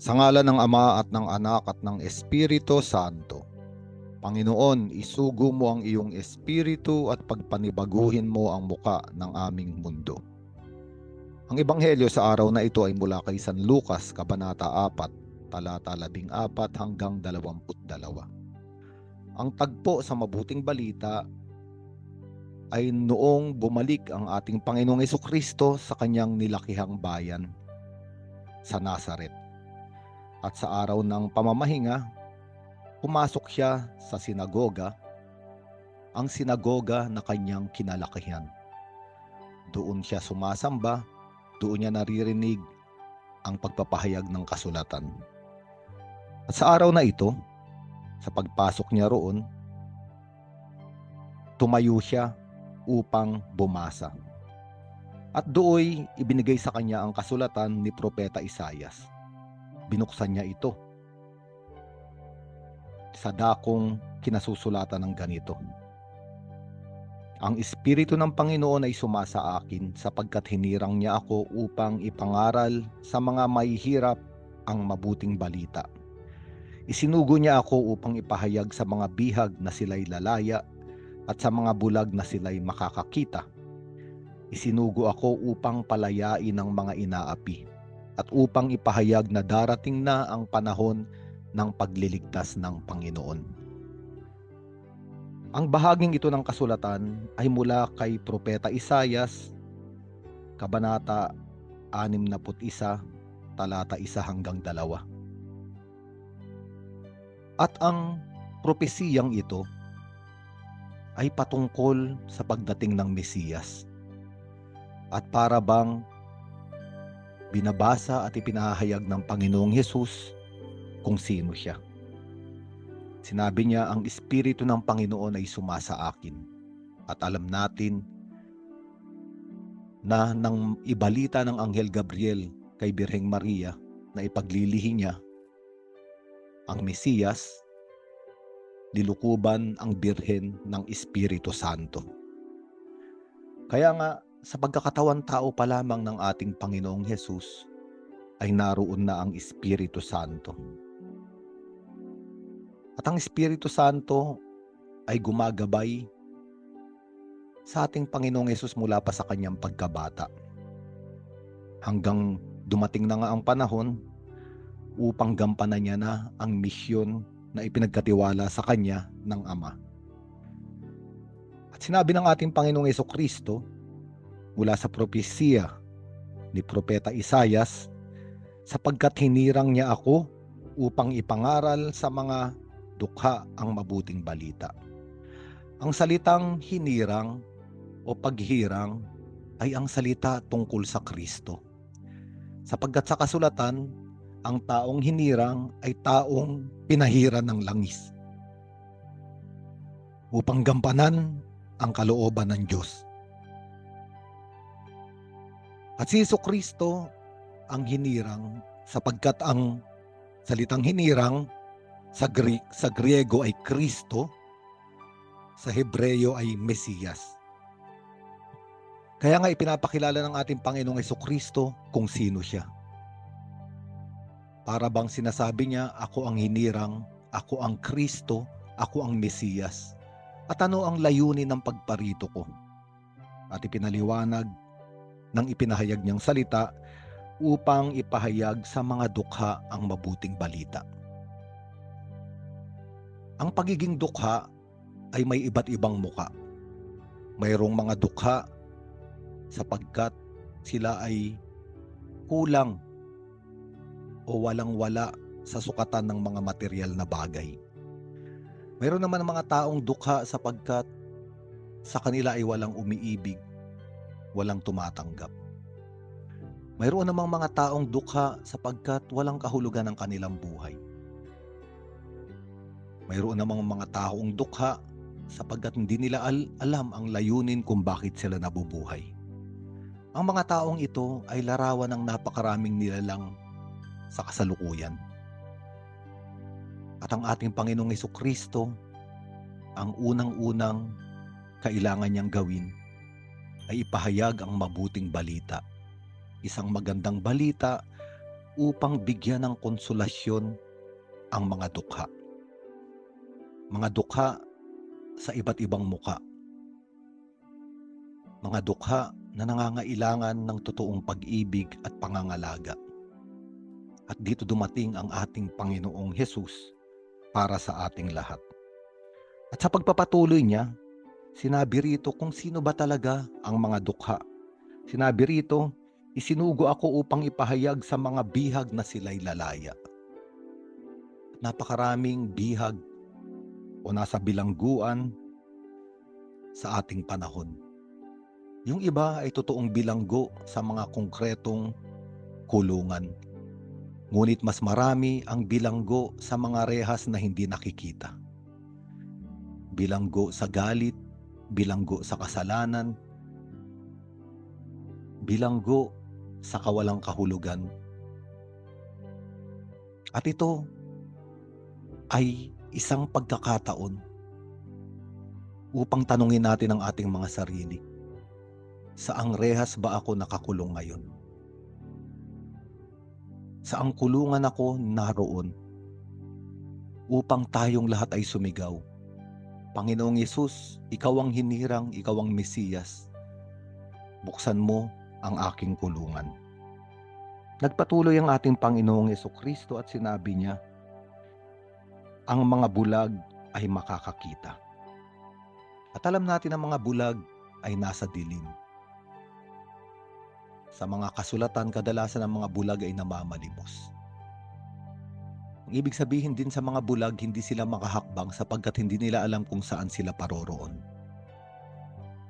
Sa ngalan ng Ama at ng Anak at ng Espiritu Santo. Panginoon, isugo mo ang iyong espiritu at pagpanibaguhin mo ang muka ng aming mundo. Ang ebanghelyo sa araw na ito ay mula kay San Lucas, Kabanata 4, talata 14 hanggang 22. Ang tagpo sa mabuting balita ay noong bumalik ang ating Panginoong Hesukristo sa kanyang nilakihang bayan sa Nazaret. At sa araw ng pamamahinga, pumasok siya sa sinagoga, ang sinagoga na kanyang kinalakihan. Doon siya sumasamba, doon niya naririnig ang pagpapahayag ng kasulatan. At sa araw na ito, sa pagpasok niya roon, tumayo siya upang bumasa. At dooy ibinigay sa kanya ang kasulatan ni Propeta Isaias. Binuksan niya ito sa dakong kinasusulatan ng ganito: Ang Espiritu ng Panginoon ay sumasa akin sapagkat hinirang niya ako upang ipangaral sa mga mahihirap ang mabuting balita. Isinugo niya ako upang ipahayag sa mga bihag na sila'y lalaya at sa mga bulag na sila'y makakakita. Isinugo ako upang palayain ang mga inaapi at upang ipahayag na darating na ang panahon ng pagliligtas ng Panginoon. Ang bahaging ito ng kasulatan ay mula kay Propeta Isaias, Kabanata 61, talata 1 hanggang 2. At ang propesiyang ito ay patungkol sa pagdating ng Mesiyas. At para bang binabasa at ipinahayag ng Panginoong Hesus kung sino siya. Sinabi niya, ang Espiritu ng Panginoon ay sumasa akin. At alam natin na nang ibalita ng Anghel Gabriel kay Birheng Maria na ipaglilihi niya ang Mesiyas, lilukuban ang Birhen ng Espiritu Santo. Kaya nga, sa pagkakatawan tao pa lamang ng ating Panginoong Hesus ay naroon na ang Espiritu Santo. At ang Espiritu Santo ay gumagabay sa ating Panginoong Hesus mula pa sa kanyang pagkabata. Hanggang dumating na nga ang panahon upang gampanan niya na ang misyon na ipinagkatiwala sa kanya ng Ama. At sinabi ng ating Panginoong Hesukristo mula sa propesiya ni Propeta Isaias, sapagkat hinirang niya ako upang ipangaral sa mga dukha ang mabuting balita. Ang salitang hinirang o paghirang ay ang salita tungkol sa Kristo. Sapagkat sa kasulatan, ang taong hinirang ay taong pinahiran ng langis upang gampanan ang kalooban ng Diyos. At si Jesucristo ang hinirang sapagkat ang salitang hinirang sa Griego ay Kristo, sa Hebreo ay Mesiyas. Kaya nga ipinapakilala ng ating Panginoong Jesucristo kung sino siya. Para bang sinasabi niya, ako ang hinirang, ako ang Kristo, ako ang Mesiyas. At ano ang layunin ng pagparito ko? At ipinaliwanag ng ipinahayag niyang salita upang ipahayag sa mga dukha ang mabuting balita. Ang pagiging dukha ay may iba't ibang muka. Mayroong mga dukha sapagkat sila ay kulang o walang-wala sa sukatan ng mga material na bagay. Mayroon naman mga taong dukha sapagkat sa kanila ay walang umiibig, walang tumatanggap. Mayroon namang mga taong dukha sapagkat walang kahulugan ng kanilang buhay. Mayroon namang mga taong dukha sapagkat hindi nila alam ang layunin kung bakit sila nabubuhay. Ang mga taong ito ay larawan ng napakaraming nilalang sa kasalukuyan. At ang ating Panginoong Hesukristo, ang unang-unang kailangan niyang gawin ay ipahayag ang mabuting balita. Isang magandang balita upang bigyan ng konsolasyon ang mga dukha. Mga dukha sa iba't ibang muka. Mga dukha na nangangailangan ng totoong pag-ibig at pangangalaga. At dito dumating ang ating Panginoong Hesus para sa ating lahat. At sa pagpapatuloy niya, sinabi rito kung sino ba talaga ang mga dukha. Sinabi rito, isinugo ako upang ipahayag sa mga bihag na sila'y lalaya. Napakaraming bihag o nasa bilangguan sa ating panahon. Yung iba ay totoong bilanggo sa mga konkretong kulungan. Ngunit mas marami ang bilanggo sa mga rehas na hindi nakikita. Bilanggo sa galit, bilanggo sa kasalanan, bilanggo sa kawalang kahulugan. At ito ay isang pagkakataon upang tanungin natin ang ating mga sarili. Saang rehas ba ako nakakulong ngayon? Saang kulungan ako naroon upang tayong lahat ay sumigaw? Panginoong Yesus, ikaw ang hinirang, ikaw ang Mesiyas. Buksan mo ang aking kulungan. Nagpatuloy ang ating Panginoong Jesucristo at sinabi niya, ang mga bulag ay makakakita. At alam natin ang mga bulag ay nasa dilim. Sa mga kasulatan, kadalasan ang mga bulag ay namamalimos. Ang ibig sabihin din sa mga bulag, hindi sila makahakbang sapagkat hindi nila alam kung saan sila paroroon.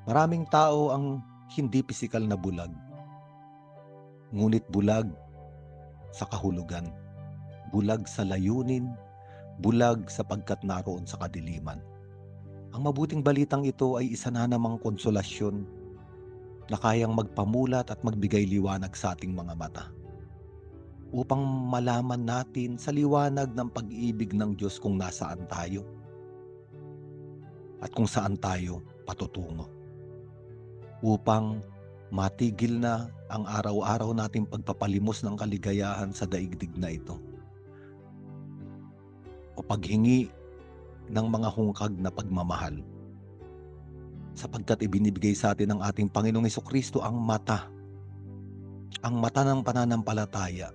Maraming tao ang hindi pisikal na bulag, ngunit bulag sa kahulugan, bulag sa layunin, bulag sapagkat naroon sa kadiliman. Ang mabuting balitang ito ay isa na namang konsolasyon na kayang magpamulat at magbigay liwanag sa ating mga mata upang malaman natin sa liwanag ng pag-ibig ng Diyos kung nasaan tayo at kung saan tayo patutungo, upang matigil na ang araw-araw nating pagpapalimos ng kaligayahan sa daigdig na ito o paghingi ng mga hungkag na pagmamahal, sapagkat ibinibigay sa atin ng ating Panginoong Jesucristo ang mata ng pananampalataya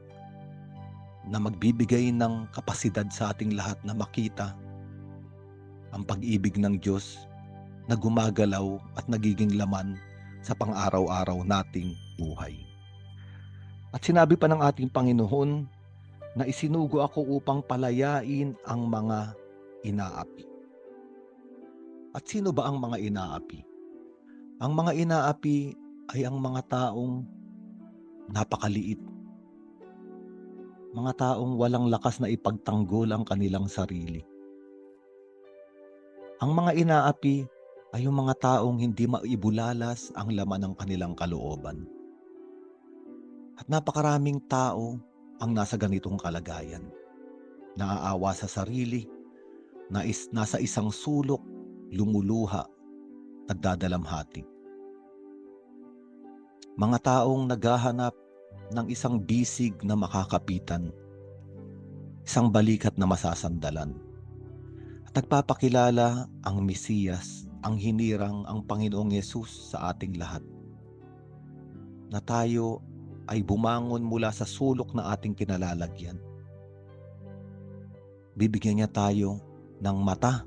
na magbibigay ng kapasidad sa ating lahat na makita ang pag-ibig ng Diyos na gumagalaw at nagiging laman sa pang-araw-araw nating buhay. At sinabi pa ng ating Panginoon na isinugo ako upang palayain ang mga inaapi. At sino ba ang mga inaapi? Ang mga inaapi ay ang mga taong napakaliit. Mga taong walang lakas na ipagtanggol ang kanilang sarili. Ang mga inaapi ay yung mga taong hindi maibulalas ang laman ng kanilang kalooban. At napakaraming tao ang nasa ganitong kalagayan. Naaawa sa sarili, nasa isang sulok, lumuluha, nagdadalamhati. Mga taong naghahanap ng isang bisig na makakapitan, isang balikat na masasandalan. At nagpapakilala ang Mesiyas, ang hinirang, ang Panginoong Yesus sa ating lahat. Na tayo ay bumangon mula sa sulok na ating kinalalagyan. Bibigyan niya tayo ng mata,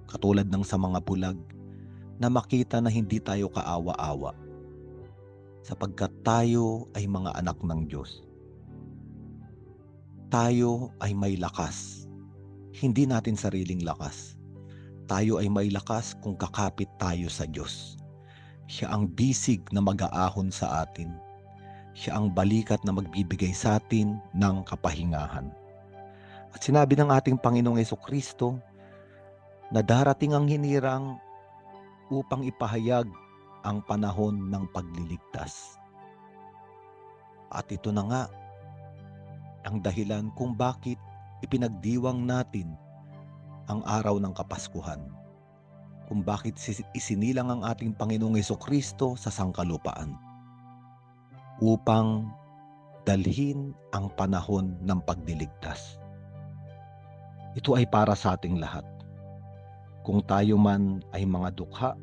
katulad ng sa mga bulag, na makita na hindi tayo kaawa-awa, sapagkat tayo ay mga anak ng Diyos. Tayo ay may lakas, hindi natin sariling lakas. Tayo ay may lakas kung kakapit tayo sa Diyos. Siya ang bisig na mag-aahon sa atin. Siya ang balikat na magbibigay sa atin ng kapahingahan. At sinabi ng ating Panginoong Jesucristo na darating ang hinirang upang ipahayag ang panahon ng pagliligtas. At ito na nga ang dahilan kung bakit ipinagdiwang natin ang araw ng Kapaskuhan, kung bakit isinilang ang ating Panginoong Jesucristo sa sangkalupaan, upang dalhin ang panahon ng pagliligtas. Ito ay para sa ating lahat. Kung tayo man ay mga dukha,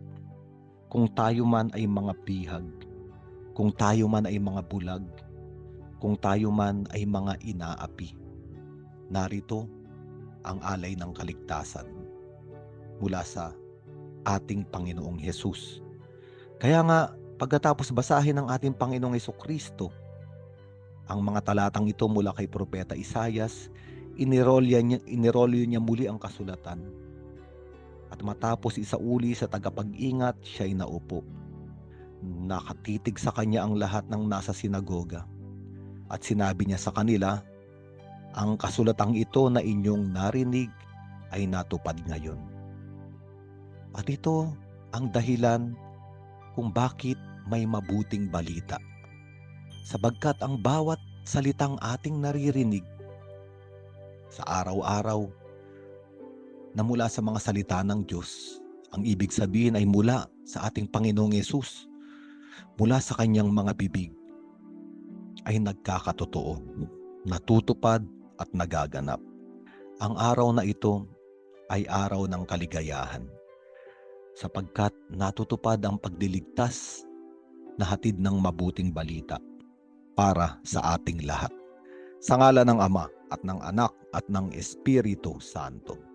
kung tayo man ay mga bihag, kung tayo man ay mga bulag, kung tayo man ay mga inaapi, narito ang alay ng kaligtasan mula sa ating Panginoong Hesus. Kaya nga, pagkatapos basahin ng ating Panginoong Hesukristo ang mga talatang ito mula kay Propeta Isaias, inirolyo niya muli ang kasulatan. At matapos isauli sa tagapag-ingat, siya'y naupo. Nakatitig sa kanya ang lahat ng nasa sinagoga. At sinabi niya sa kanila, ang kasulatang ito na inyong narinig ay natupad ngayon. At ito ang dahilan kung bakit may mabuting balita. Sabagkat ang bawat salitang ating naririnig sa araw-araw na mula sa mga salita ng Diyos, ang ibig sabihin ay mula sa ating Panginoong Hesus, mula sa kanyang mga bibig, ay nagkakatotoo, natutupad at nagaganap. Ang araw na ito ay araw ng kaligayahan, sapagkat natutupad ang pagliligtas na hatid ng mabuting balita para sa ating lahat. Sa ngalan ng Ama at ng Anak at ng Espiritu Santo.